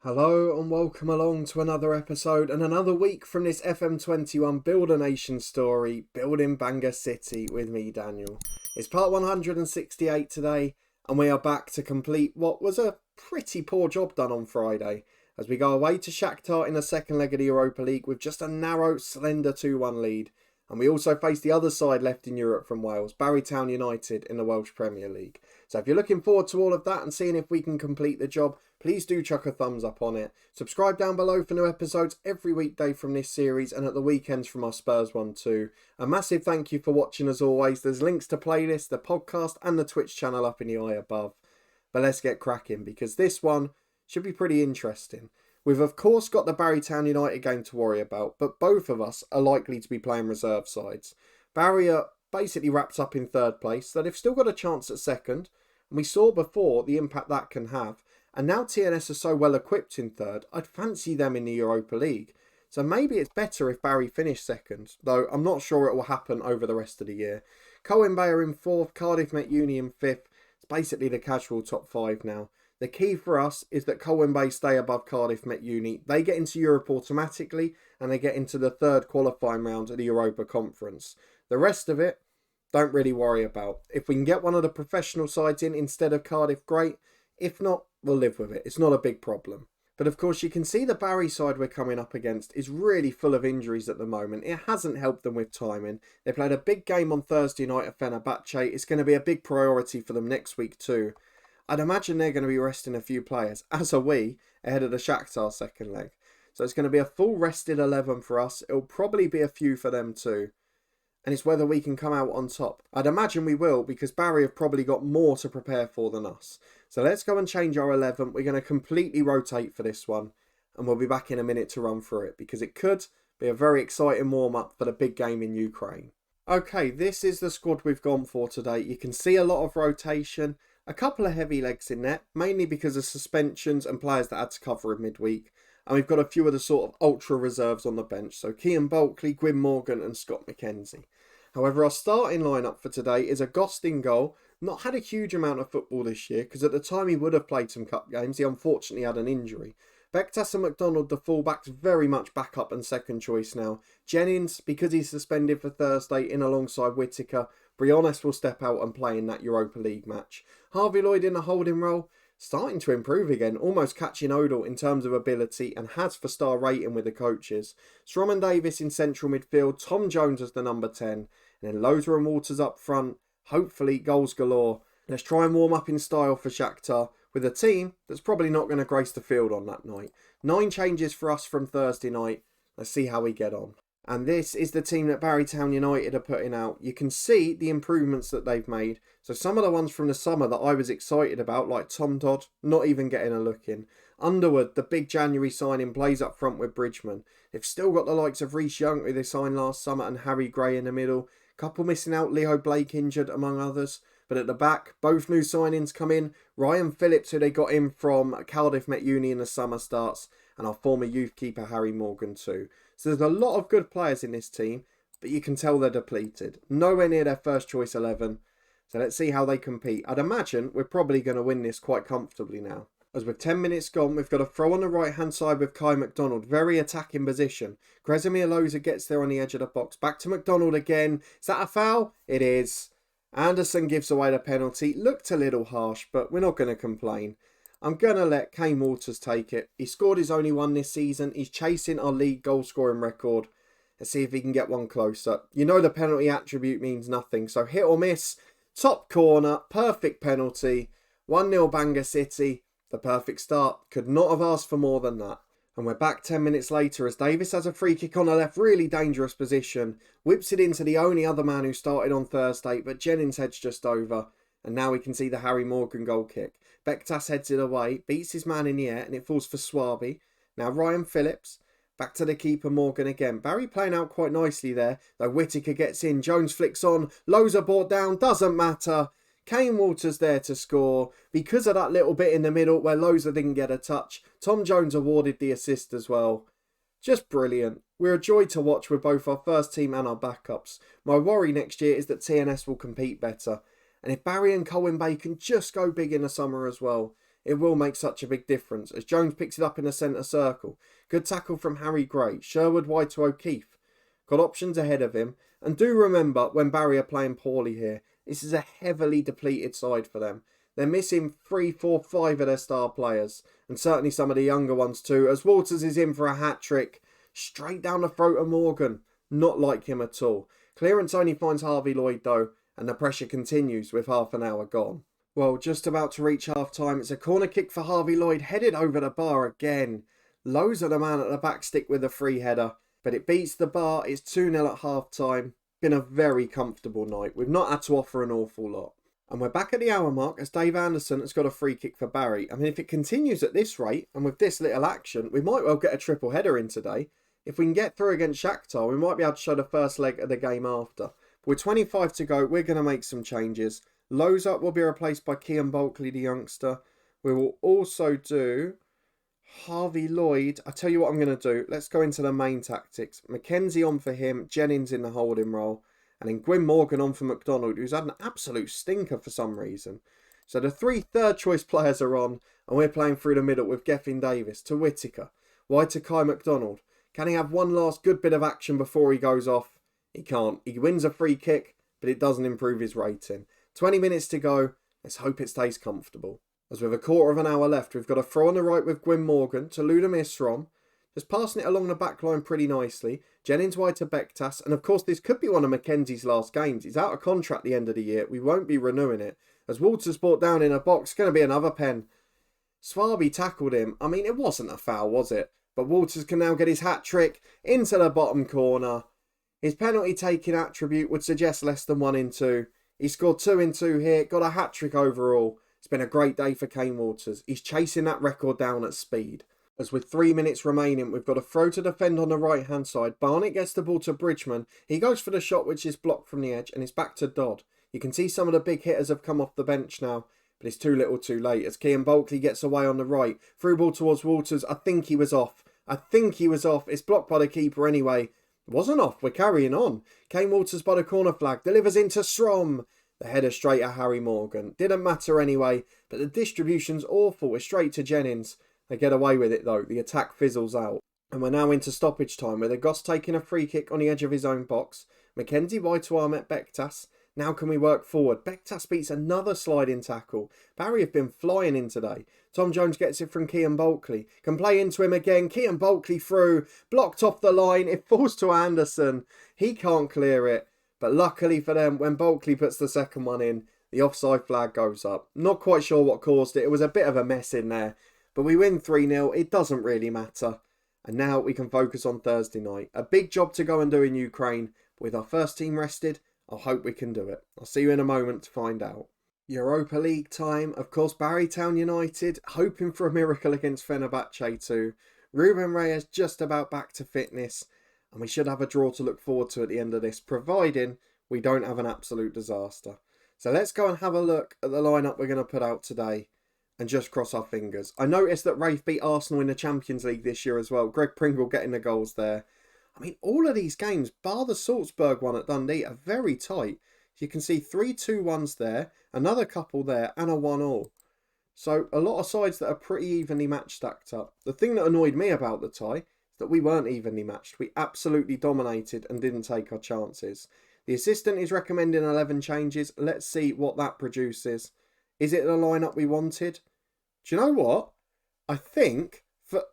Hello and welcome along to another episode and another week from this FM21 Build a Nation story, building Bangor City with me, Daniel. It's part 168 today and we are back to complete what was a pretty poor job done on Friday as we go away to Shakhtar in the second leg of the Europa League with just a narrow, slender 2-1 lead. And we also face the other side left in Europe from Wales, Town United in the Welsh Premier League. So if you're looking forward to all of that and seeing if we can complete the job, please do chuck a thumbs up on it. Subscribe down below for new episodes every weekday from this series and at the weekends from our Spurs one too. A massive thank you for watching as always. There's links to playlists, the podcast and the Twitch channel up in the eye above. But let's get cracking because this one should be pretty interesting. We've of course got the Town United game to worry about, but both of us are likely to be playing reserve sides. Barry are basically wrapped up in third place, so they've still got a chance at second, and we saw before the impact that can have. And now TNS are so well equipped in third, I'd fancy them in the Europa League. So maybe it's better if Barry finish second, though I'm not sure it will happen over the rest of the year. Colwyn Bay are in fourth, Cardiff Met Uni in fifth. It's basically the casual top five now. The key for us is that Colwyn Bay stay above Cardiff Met Uni. They get into Europe automatically and they get into the third qualifying round of the Europa Conference. The rest of it, don't really worry about. If we can get one of the professional sides in instead of Cardiff, great. If not, we'll live with it. It's not a big problem. But of course, you can see the Barry side we're coming up against is really full of injuries at the moment. It hasn't helped them with timing. They played a big game on Thursday night at Fenerbahce. It's going to be a big priority for them next week too. I'd imagine they're going to be resting a few players, as are we, ahead of the Shakhtar second leg. So it's going to be a full rested 11 for us. It'll probably be a few for them too. And it's whether we can come out on top. I'd imagine we will because Barry have probably got more to prepare for than us. So let's go and change our 11. We're going to completely rotate for this one. And we'll be back in a minute to run through it because it could be a very exciting warm-up for the big game in Ukraine. Okay, this is the squad we've gone for today. You can see a lot of rotation. A couple of heavy legs in there, mainly because of suspensions and players that had to cover in midweek. And we've got a few of the sort of ultra reserves on the bench. So Cian Bulkley, Gwyn Morgan and Scott McKenzie. However, our starting lineup for today is a Gost in goal. Not had a huge amount of football this year because at the time he would have played some cup games. He unfortunately had an injury. Bektas and McDonald, the fullbacks, very much backup and second choice now. Jennings, because he's suspended for Thursday, in alongside Whittaker. Briones will step out and play in that Europa League match. Harvey Lloyd in the holding role, starting to improve again, almost catching Odell in terms of ability and has for star rating with the coaches. Strom and Davis in central midfield, Tom Jones as the number 10, and then Lothar and Walters up front. Hopefully goals galore. Let's try and warm up in style for Shakhtar with a team that's probably not going to grace the field on that night. 9 changes for us from Thursday night. Let's see how we get on. And this is the team that Town United are putting out. You can see the improvements that they've made. So some of the ones from the summer that I was excited about, like Tom Dodd, not even getting a look in. Underwood, the big January signing, plays up front with Bridgman. They've still got the likes of Reece Young, who they signed last summer, and Harry Gray in the middle. Couple missing out, Leo Blake injured, among others. But at the back, both new signings come in. Ryan Phillips, who they got in from Cardiff Met Uni in the summer, starts. And our former youth keeper, Harry Morgan, too. So there's a lot of good players in this team, but you can tell they're depleted. Nowhere near their first choice 11. So let's see how they compete. I'd imagine we're probably going to win this quite comfortably now. As with 10 minutes gone, we've got a throw on the right-hand side with Kai McDonald. Very attacking position. Kresimir Loza gets there on the edge of the box. Back to McDonald again. Is that a foul? It is. Anderson gives away the penalty. Looked a little harsh, but we're not going to complain. I'm going to let Kane Walters take it. He scored his only one this season. He's chasing our league goal scoring record. Let's see if he can get one closer. You know the penalty attribute means nothing. So hit or miss. Top corner. Perfect penalty. 1-0 Bangor City. The perfect start. Could not have asked for more than that. And we're back 10 minutes later as Davis has a free kick on the left. Really dangerous position. Whips it into the only other man who started on Thursday. But Jennings heads just over. And now we can see the Harry Morgan goal kick. Bektas heads it away, beats his man in the air, and it falls for Swaby. Now Ryan Phillips, back to the keeper Morgan again. Barry playing out quite nicely there, though Whittaker gets in, Jones flicks on, Loza brought down, doesn't matter. Kane Walters there to score. Because of that little bit in the middle where Loza didn't get a touch, Tom Jones awarded the assist as well. Just brilliant. We're a joy to watch with both our first team and our backups. My worry next year is that TNS will compete better. And if Barry and Colwyn Bay can just go big in the summer as well, it will make such a big difference as Jones picks it up in the centre circle. Good tackle from Harry Gray. Sherwood wide to O'Keefe. Got options ahead of him. And do remember, when Barry are playing poorly here, this is a heavily depleted side for them. They're missing 3, 4, 5 of their star players. And certainly some of the younger ones too, as Walters is in for a hat-trick. Straight down the throat of Morgan. Not like him at all. Clearance only finds Harvey Lloyd though, and the pressure continues with half an hour gone. Well, just about to reach half-time, it's a corner kick for Harvey Lloyd, headed over the bar again. Lowe's are the man at the back stick with a free header, but it beats the bar. It's 2-0 at half-time. Been a very comfortable night. We've not had to offer an awful lot. And we're back at the hour mark as Dave Anderson has got a free kick for Barry. I mean, if it continues at this rate, and with this little action, we might well get a triple header in today. If we can get through against Shakhtar, we might be able to show the first leg of the game after. With 25 to go, we're going to make some changes. Lowe's up will be replaced by Kean Bulkley, the youngster. We will also do Harvey Lloyd. I tell you what I'm going to do. Let's go into the main tactics. Mackenzie on for him. Jennings in the holding role. And then Gwyn Morgan on for McDonald, who's had an absolute stinker for some reason. So the 3 third-choice players are on. And we're playing through the middle with Gethin Davis to Whittaker. Wide to Kai McDonald. Can he have one last good bit of action before he goes off? He can't. He wins a free kick, but it doesn't improve his rating. 20 minutes to go. Let's hope it stays comfortable. As with a quarter of an hour left, we've got a throw on the right with Gwyn Morgan to Ludamir Srom. Just passing it along the back line pretty nicely. Jennings wide to Bektas. And of course, this could be one of Mackenzie's last games. He's out of contract at the end of the year. We won't be renewing it. As Walters brought down in a box, going to be another pen. Swaby tackled him. I mean, it wasn't a foul, was it? But Walters can now get his hat-trick into the bottom corner. His penalty taking attribute would suggest less than 1 in 2. He scored 2 in 2 here, got a hat-trick overall. It's been a great day for Kane Walters. He's chasing that record down at speed. As with 3 minutes remaining, we've got a throw to defend on the right-hand side. Barnett gets the ball to Bridgman. He goes for the shot, which is blocked from the edge, and it's back to Dodd. You can see some of the big hitters have come off the bench now, but it's too little too late as Kean Bulkley gets away on the right. Through ball towards Walters. I think he was off. It's blocked by the keeper anyway. Wasn't off. We're carrying on. Kane Walters by the corner flag. Delivers into Strom. The header straight at Harry Morgan. Didn't matter anyway, but the distribution's awful. It's straight to Jennings. They get away with it though. The attack fizzles out. And we're now into stoppage time with Goss taking a free kick on the edge of his own box. Mackenzie wide to Ahmet Bektas. Now can we work forward? Bektas beats another sliding tackle. Barry have been flying in today. Tom Jones gets it from Kean Bulkley. Can play into him again. Kean Bulkley through. Blocked off the line. It falls to Anderson. He can't clear it. But luckily for them, when Bulkley puts the second one in, the offside flag goes up. Not quite sure what caused it. It was a bit of a mess in there. But we win 3-0. It doesn't really matter. And now we can focus on Thursday night. A big job to go and do in Ukraine. With our first team rested, I hope we can do it. I'll see you in a moment to find out. Europa League time. Of course, Barrytown United hoping for a miracle against Fenerbahce too. Ruben Reyes just about back to fitness. And we should have a draw to look forward to at the end of this, providing we don't have an absolute disaster. So let's go and have a look at the lineup we're going to put out today. And just cross our fingers. I noticed that Rafe beat Arsenal in the Champions League this year as well. Greg Pringle getting the goals there. I mean, all of these games, bar the Salzburg one at Dundee, are very tight. You can see 3 2-1s there, another couple there, and a 1-1. So a lot of sides that are pretty evenly matched stacked up. The thing that annoyed me about the tie is that we weren't evenly matched. We absolutely dominated and didn't take our chances. The assistant is recommending 11 changes. Let's see what that produces. Is it the lineup we wanted? Do you know what? I think,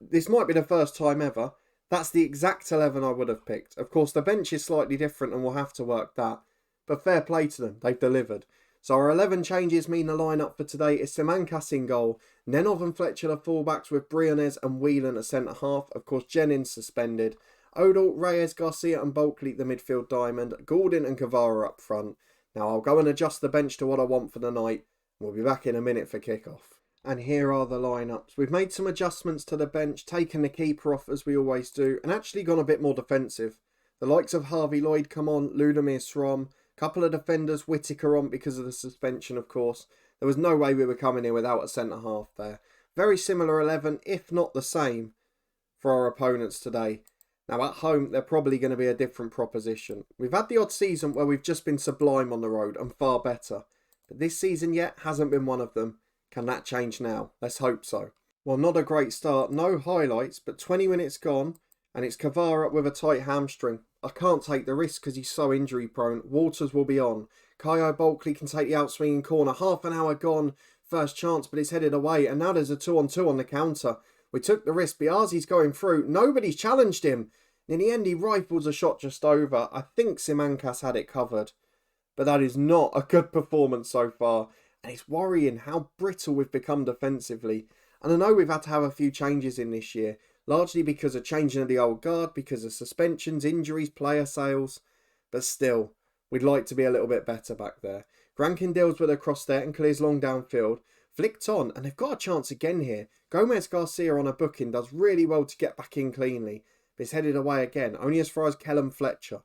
this might be the first time ever, that's the exact 11 I would have picked. Of course, the bench is slightly different and we'll have to work that. But fair play to them, they've delivered. So our 11 changes mean the lineup for today is Simancas in goal, Nenov and Fletcher the fullbacks with Briones and Whelan at centre half. Of course, Jennings suspended. Odell, Reyes, Garcia and Bulkley the midfield diamond. Gordon and Kavara up front. Now I'll go and adjust the bench to what I want for the night. We'll be back in a minute for kick-off. And here are the lineups. We've made some adjustments to the bench, taken the keeper off as we always do, and actually gone a bit more defensive. The likes of Harvey Lloyd come on, Ludamir Srom, couple of defenders, Whittaker on because of the suspension of course. There was no way we were coming in without a centre-half there. Very similar 11, if not the same, for our opponents today. Now at home, they're probably going to be a different proposition. We've had the odd season where we've just been sublime on the road and far better. But this season yet hasn't been one of them. Can that change now? Let's hope so. Well, not a great start, no highlights, but 20 minutes gone, and it's Kvara with a tight hamstring. I can't take the risk because he's so injury prone. Walters will be on. Kyo Bulkley can take the outswinging corner. Half an hour gone. First chance, but it's headed away, and now there's a 2-on-2 on the counter. We took the risk. Biazi's going through. Nobody's challenged him. In the end, he rifles a shot just over. I think Simancas had it covered. But that is not a good performance so far. And it's worrying how brittle we've become defensively. And I know we've had to have a few changes in this year. Largely because of changing of the old guard, because of suspensions, injuries, player sales. But still, we'd like to be a little bit better back there. Grankin deals with a cross there and clears long downfield. Flicked on, and they've got a chance again here. Gomez Garcia on a booking does really well to get back in cleanly. But it's headed away again, only as far as Kellum Fletcher.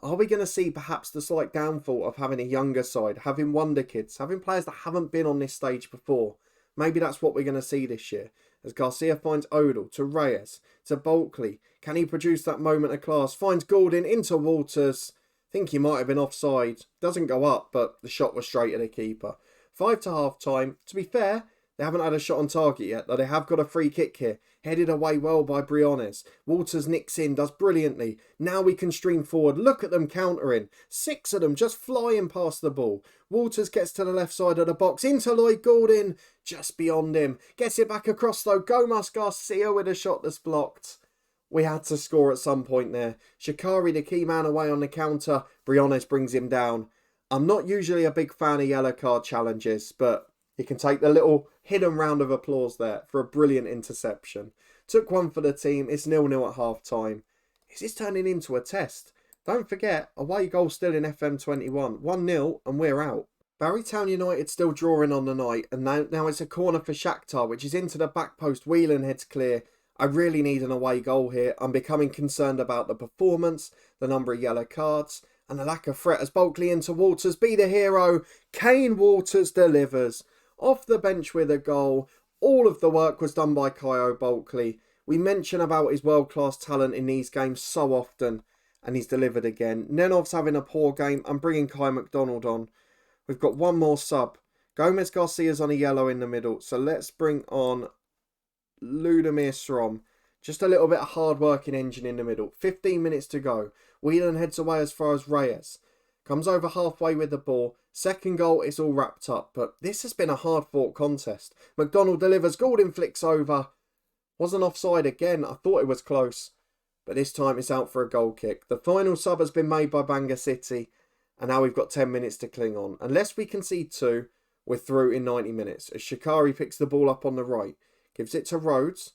Are we going to see perhaps the slight downfall of having a younger side, having wonder kids, having players that haven't been on this stage before? Maybe that's what we're going to see this year. As Garcia finds Odell, to Reyes, to Bulkley. Can he produce that moment of class? Finds Goulding into Walters. Think he might have been offside. Doesn't go up, but the shot was straight at the keeper. 5 to half time. To be fair, they haven't had a shot on target yet, though they have got a free kick here. Headed away well by Briones. Walters nicks in, does brilliantly. Now we can stream forward. Look at them countering. 6 of them just flying past the ball. Walters gets to the left side of the box. Into Lloyd Goulding. Just beyond him. Gets it back across though. Gomez Garcia with a shot that's blocked. We had to score at some point there. Shikari, the key man, away on the counter. Briones brings him down. I'm not usually a big fan of yellow card challenges, but he can take the little hidden round of applause there for a brilliant interception. Took one for the team. It's 0-0 at half time. Is this turning into a test? Don't forget, away goal still in FM21. 1-0 and we're out. Barrytown United still drawing on the night, and now it's a corner for Shakhtar, which is into the back post. Whelan heads clear. I really need an away goal here. I'm becoming concerned about the performance, the number of yellow cards, and the lack of threat as Bulkley into Walters. Be the hero. Kane Walters delivers. Off the bench with a goal. All of the work was done by Kyo Bulkley. We mention about his world-class talent in these games so often, and he's delivered again. Nenov's having a poor game. I'm bringing Kai McDonald on. We've got one more sub. Gomez Garcia's on a yellow in the middle, so let's bring on Ludomir Srom. Just a little bit of hard-working engine in the middle. 15 minutes to go. Whelan heads away as far as Reyes. Comes over halfway with the ball. Second goal, it's all wrapped up. But this has been a hard-fought contest. McDonald delivers. Goulding flicks over. Wasn't offside again. I thought it was close. But this time it's out for a goal kick. The final sub has been made by Bangor City. And now we've got 10 minutes to cling on. Unless we concede 2, we're through in 90 minutes. As Shikari picks the ball up on the right. Gives it to Rhodes.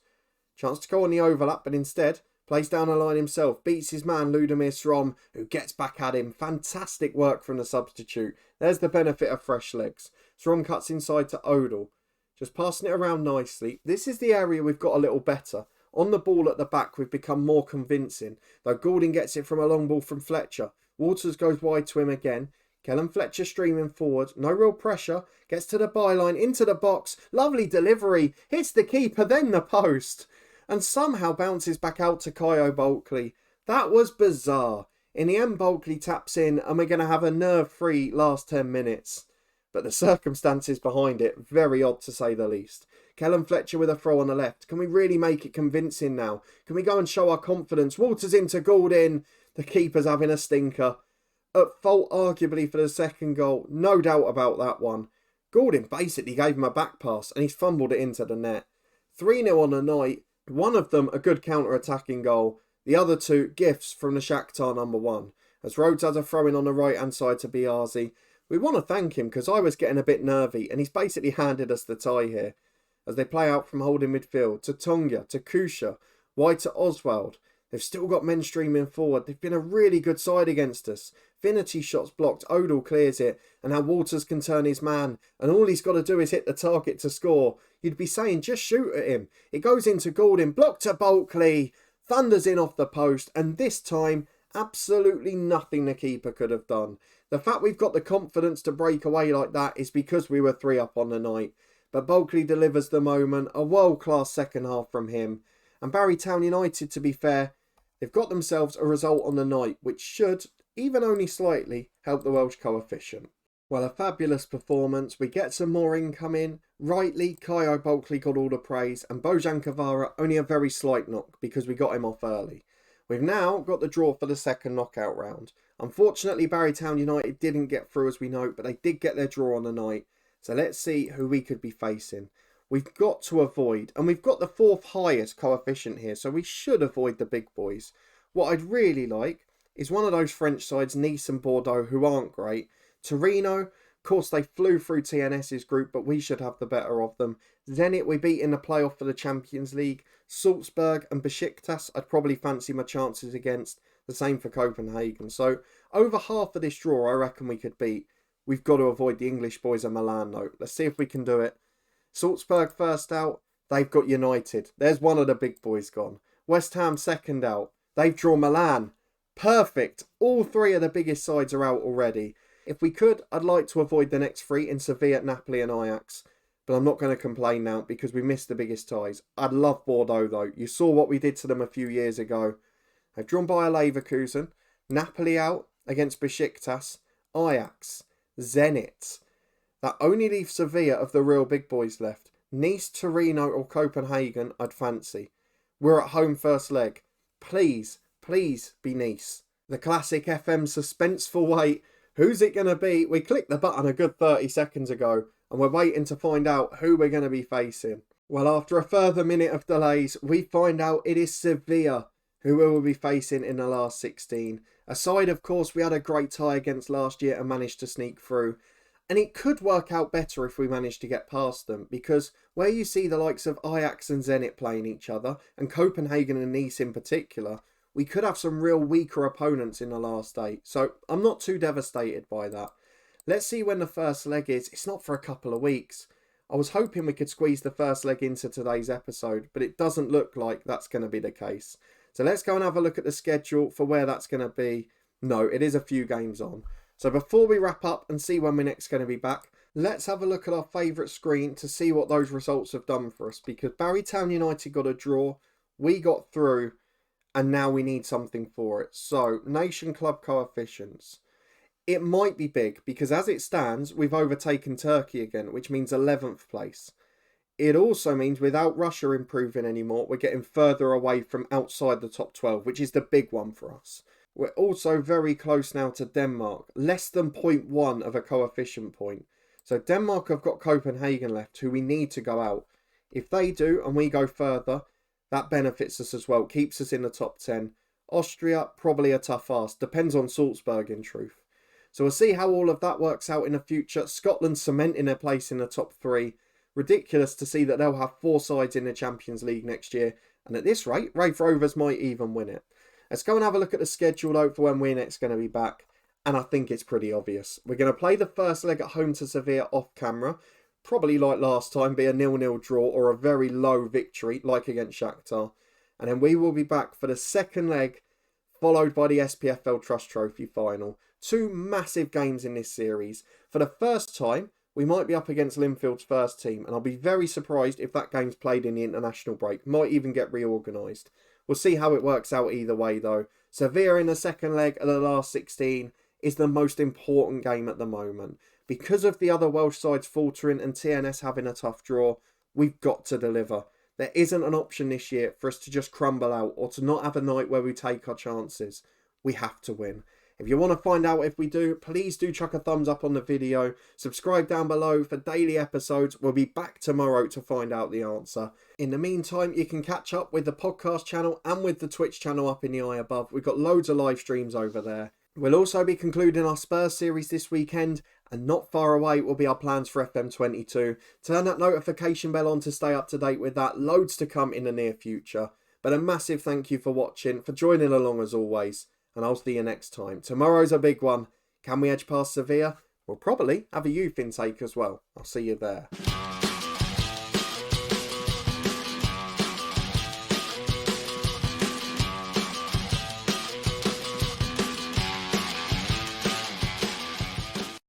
Chance to go on the overlap, but instead plays down a line himself. Beats his man, Ludomir Srom, who gets back at him. Fantastic work from the substitute. There's the benefit of fresh legs. Srom cuts inside to Odell. Just passing it around nicely. This is the area we've got a little better. On the ball at the back, we've become more convincing. Though Goulding gets it from a long ball from Fletcher. Walters goes wide to him again. Kellum Fletcher streaming forward. No real pressure. Gets to the byline. Into the box. Lovely delivery. Hits the keeper, then the post. And somehow bounces back out to Kyo Bulkley. That was bizarre. In the end, Bulkley taps in and we're going to have a nerve-free last 10 minutes. But the circumstances behind it, very odd to say the least. Kellum Fletcher with a throw on the left. Can we really make it convincing now? Can we go and show our confidence? Walters into Goulding. The keeper's having a stinker. At fault arguably for the second goal. No doubt about that one. Goulding basically gave him a back pass and he's fumbled it into the net. 3-0 on the night. One of them a good counter-attacking goal. The other 2 gifts from the Shakhtar number 1. As Rhodes has a throw-in on the right-hand side to Biazi. We want to thank him because I was getting a bit nervy and he's basically handed us the tie here. As they play out from holding midfield to Tonga, to Kusha, wide to Oswald. They've still got men streaming forward. They've been a really good side against us. Finity shots blocked. Odell clears it. And now Walters can turn his man. And all he's got to do is hit the target to score. You'd be saying, just shoot at him. It goes into Goulding. Blocked to Bulkley. Thunders in off the post. And this time, absolutely nothing the keeper could have done. The fact we've got the confidence to break away like that is because we were 3 up on the night. But Bulkley delivers the moment. A world-class second half from him. And Barrytown United, to be fair, they've got themselves a result on the night, which should, even only slightly, help the Welsh coefficient. Well, a fabulous performance. We get some more income in. Rightly, Kyo Bulkley got all the praise, and Bojan Kvara only a very slight knock because we got him off early. We've now got the draw for the second knockout round. Unfortunately, Barrytown United didn't get through as we know, but they did get their draw on the night. So let's see who we could be facing. We've got to avoid, and we've got the fourth highest coefficient here, so we should avoid the big boys. What I'd really like is one of those French sides, Nice and Bordeaux, who aren't great. Torino, of course, they flew through TNS's group, but we should have the better of them. Zenit, we beat in the playoff for the Champions League. Salzburg and Besiktas, I'd probably fancy my chances against. The same for Copenhagen. So, over half of this draw, I reckon we could beat. We've got to avoid the English boys of Milan, though. Let's see if we can do it. Salzburg first out. They've got United. There's one of the big boys gone. West Ham second out. They've drawn Milan. Perfect. All three of the biggest sides are out already. If we could, I'd like to avoid the next three in Sevilla, Napoli and Ajax. But I'm not going to complain now because we missed the biggest ties. I'd love Bordeaux, though. You saw what we did to them a few years ago. They've drawn by a Leverkusen. Napoli out against Besiktas. Ajax. Zenit. That only leaves Sevilla of the real big boys left. Nice, Torino or Copenhagen, I'd fancy. We're at home first leg. Please, please be Nice. The classic FM suspenseful wait. Who's it going to be? We clicked the button a good 30 seconds ago and we're waiting to find out who we're going to be facing. Well, after a further minute of delays, we find out it is Sevilla who we will be facing in the last 16. A side, of course, we had a great tie against last year and managed to sneak through. And it could work out better if we manage to get past them, because where you see the likes of Ajax and Zenit playing each other, and Copenhagen and Nice in particular, we could have some real weaker opponents in the last 8. So I'm not too devastated by that. Let's see when the first leg is. It's not for a couple of weeks. I was hoping we could squeeze the first leg into today's episode, but it doesn't look like that's going to be the case. So let's go and have a look at the schedule for where that's going to be. No, it is a few games on. So before we wrap up and see when we're next going to be back, let's have a look at our favourite screen to see what those results have done for us. Because Barrytown United got a draw, we got through, and now we need something for it. So, Nation Club coefficients. It might be big because as it stands, we've overtaken Turkey again, which means 11th place. It also means without Russia improving anymore, we're getting further away from outside the top 12, which is the big one for us. We're also very close now to Denmark, less than 0.1 of a coefficient point. So Denmark have got Copenhagen left, who we need to go out. If they do and we go further, that benefits us as well, keeps us in the top 10. Austria, probably a tough ask, depends on Salzburg in truth. So we'll see how all of that works out in the future. Scotland cementing their place in the top 3. Ridiculous to see that they'll have 4 sides in the Champions League next year. And at this rate, Raith Rovers might even win it. Let's go and have a look at the schedule though for when we're next going to be back. And I think it's pretty obvious. We're going to play the first leg at home to Sevilla off camera. Probably like last time, be a 0-0 draw or a very low victory like against Shakhtar. And then we will be back for the second leg, followed by the SPFL Trust Trophy final. 2 massive games in this series. For the first time, we might be up against Linfield's first team, and I'll be very surprised if that game's played in the international break. Might even get reorganised. We'll see how it works out either way, though. Sevilla in the second leg of the last 16 is the most important game at the moment. Because of the other Welsh sides faltering and TNS having a tough draw, we've got to deliver. There isn't an option this year for us to just crumble out or to not have a night where we take our chances. We have to win. If you want to find out if we do, please do chuck a thumbs up on the video. Subscribe down below for daily episodes. We'll be back tomorrow to find out the answer. In the meantime, you can catch up with the podcast channel and with the Twitch channel up in the eye above. We've got loads of live streams over there. We'll also be concluding our Spurs series this weekend, and not far away will be our plans for FM22. Turn that notification bell on to stay up to date with that. Loads to come in the near future. But a massive thank you for watching, for joining along as always. And I'll see you next time. Tomorrow's a big one. Can we edge past Sevilla? We'll probably have a youth intake as well. I'll see you there.